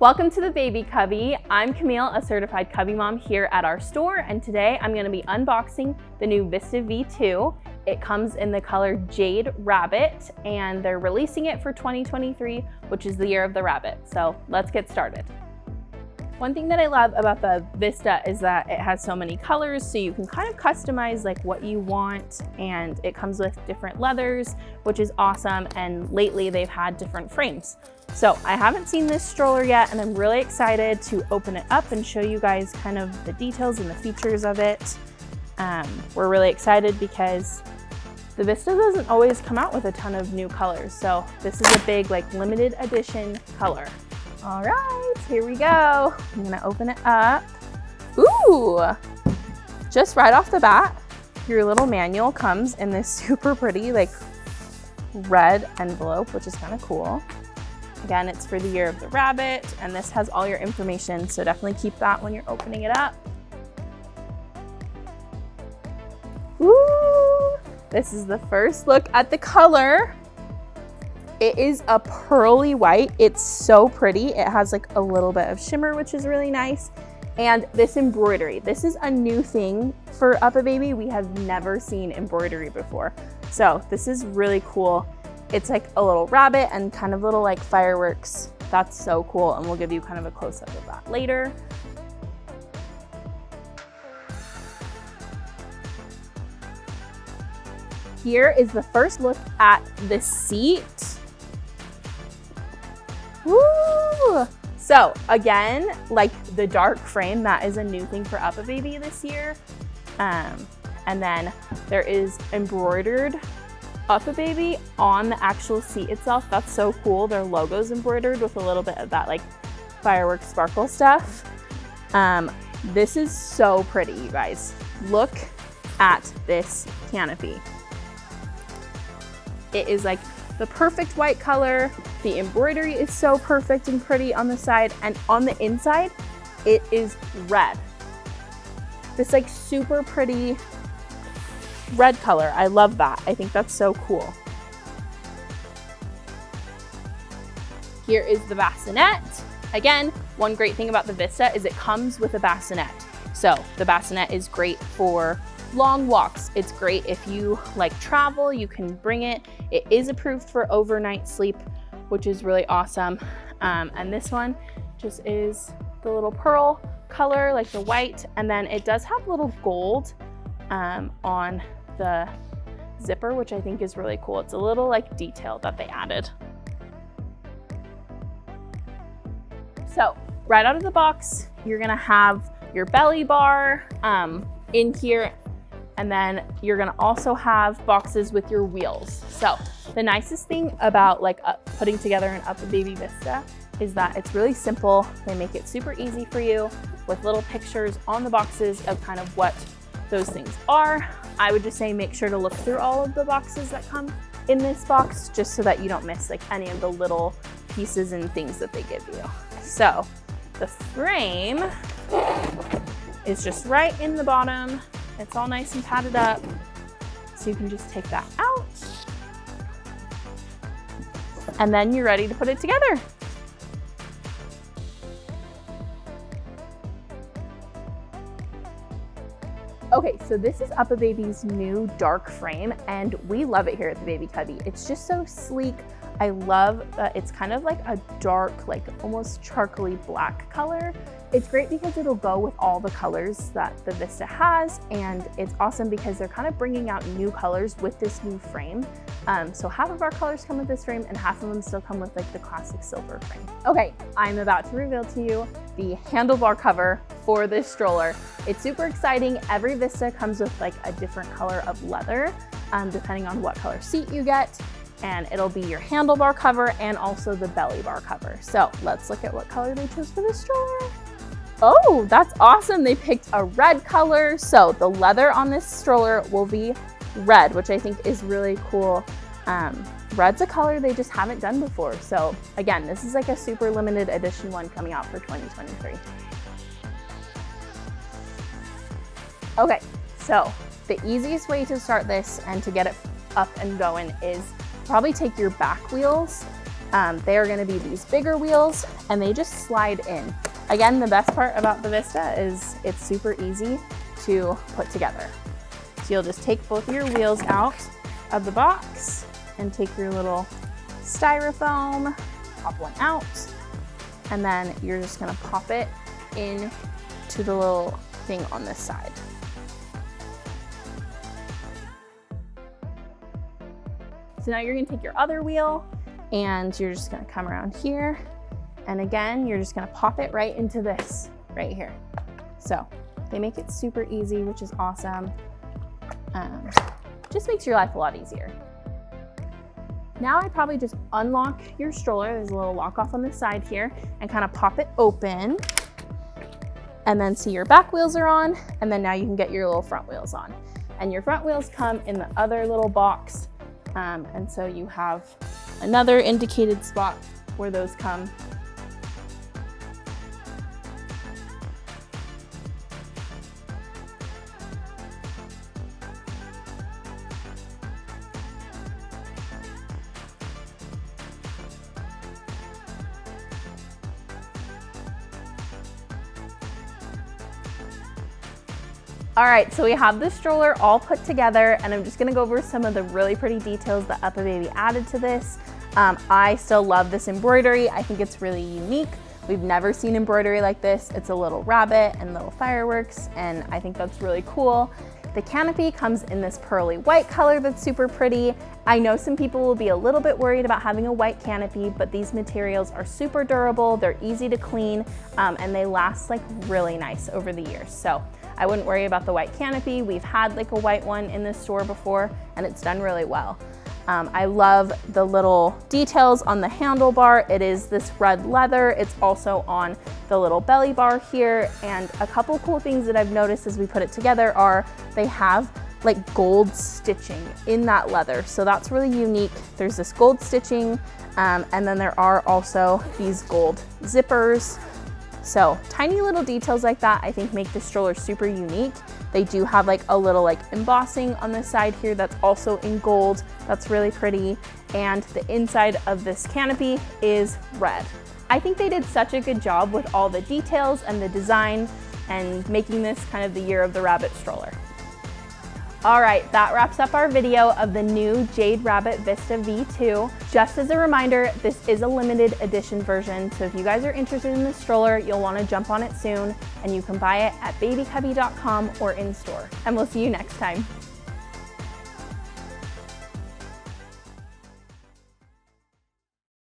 Welcome to the Baby Cubby. I'm Camille, a certified Cubby mom here at our store, and today I'm going to be unboxing the new Vista V2. It comes in the color Jade Rabbit, and they're releasing it for 2023, which is the year of the rabbit. So let's get started. One thing that I love about the Vista is that it has so many colors, so you can kind of customize like what you want, and it comes with different leathers, which is awesome. And lately they've had different frames. So I haven't seen this stroller yet, and I'm really excited to open it up and show you guys kind of the details and the features of it. We're really excited because the Vista doesn't always come out with a ton of new colors. So this is a big like limited edition color. All right, here we go. I'm gonna open it up. Ooh, just right off the bat, your little manual comes in this super pretty like red envelope, which is kind of cool. Again, it's for the year of the rabbit, and this has all your information, so definitely keep that when you're opening it up. Ooh, this is the first look at the color. It is a pearly white. It's so pretty. It has like a little bit of shimmer, which is really nice. And this embroidery, this is a new thing for UPPAbaby. We have never seen embroidery before. So this is really cool. It's like a little rabbit and kind of little like fireworks. That's so cool. And we'll give you kind of a close-up of that later. Here is the first look at the seat. Woo! So again, like the dark frame, that is a new thing for UPPAbaby this year. And then there is embroidered UPPAbaby on the actual seat itself. That's so cool. Their logo's embroidered with a little bit of that like fireworks sparkle stuff. This is so pretty, you guys. Look at this canopy. It is like the perfect white color. The embroidery is so perfect and pretty on the side, and on the inside, it is red. This like super pretty red color. I love that. I think that's so cool. Here is the bassinet. Again, one great thing about the Vista is it comes with a bassinet. So the bassinet is great for long walks. It's great if you like travel, you can bring it. It is approved for overnight sleep, which is really awesome. And this one just is the little pearl color, like the white. And then it does have little gold on the zipper, which I think is really cool. It's a little like detail that they added. So right out of the box, you're gonna have your belly bar in here, and then you're gonna also have boxes with your wheels. So the nicest thing about like putting together an UPPAbaby Vista is that it's really simple. They make it super easy for you with little pictures on the boxes of kind of what those things are. I would just say make sure to look through all of the boxes that come in this box, just so that you don't miss like any of the little pieces and things that they give you. So the frame is just right in the bottom. It's all nice and padded up, so you can just take that out, and then you're ready to put it together. Okay, so this is UPPAbaby's new dark frame, and we love it here at the Baby Cubby. It's just so sleek. I love that it's kind of like a dark, like almost charcoaly black color. It's great because it'll go with all the colors that the Vista has, and it's awesome because they're kind of bringing out new colors with this new frame. So half of our colors come with this frame, and half of them still come with like the classic silver frame. Okay, I'm about to reveal to you the handlebar cover for this stroller. It's super exciting. Every Vista comes with like a different color of leather, depending on what color seat you get. And it'll be your handlebar cover and also the belly bar cover. So let's look at what color they chose for this stroller. Oh, that's awesome. They picked a red color. So the leather on this stroller will be red, which I think is really cool. Red's a color they just haven't done before. So again, this is like a super limited edition one coming out for 2023. Okay, so the easiest way to start this and to get it up and going is probably take your back wheels They are gonna be these bigger wheels and they just slide in. Again, the best part about the Vista is it's super easy to put together. So you'll just take both of your wheels out of the box and take your little styrofoam, pop one out, and then you're just gonna pop it in to the little thing on this side. So now you're gonna take your other wheel and you're just gonna come around here. And again, you're just gonna pop it right into this right here. So they make it super easy, which is awesome. Just makes your life a lot easier. Now I'd probably just unlock your stroller. There's a little lock off on the side here and kind of pop it open. And then see your back wheels are on. And then now you can get your little front wheels on. And your front wheels come in the other little box. And so you have another indicated spot where those come. All right, so we have the stroller all put together and I'm just gonna go over some of the really pretty details that UPPAbaby added to this. I still love this embroidery. I think it's really unique. We've never seen embroidery like this. It's a little rabbit and little fireworks, and I think that's really cool. The canopy comes in this pearly white color that's super pretty. I know some people will be a little bit worried about having a white canopy, but these materials are super durable, they're easy to clean, and they last like really nice over the years. So I wouldn't worry about the white canopy. We've had like a white one in this store before and it's done really well. I love the little details on the handlebar. It is this red leather. It's also on the little belly bar here. And a couple cool things that I've noticed as we put it together are they have like gold stitching in that leather. So that's really unique. There's this gold stitching and then there are also these gold zippers. So tiny little details like that I think make the stroller super unique. They do have like a little like embossing on the side here that's also in gold. That's really pretty. And the inside of this canopy is red. I think they did such a good job with all the details and the design and making this kind of the year of the rabbit stroller. All right, that wraps up our video of the new Jade Rabbit Vista V2. Just as a reminder, this is a limited edition version, so if you guys are interested in this stroller, you'll want to jump on it soon, and you can buy it at babycubby.com or in store. And we'll see you next time.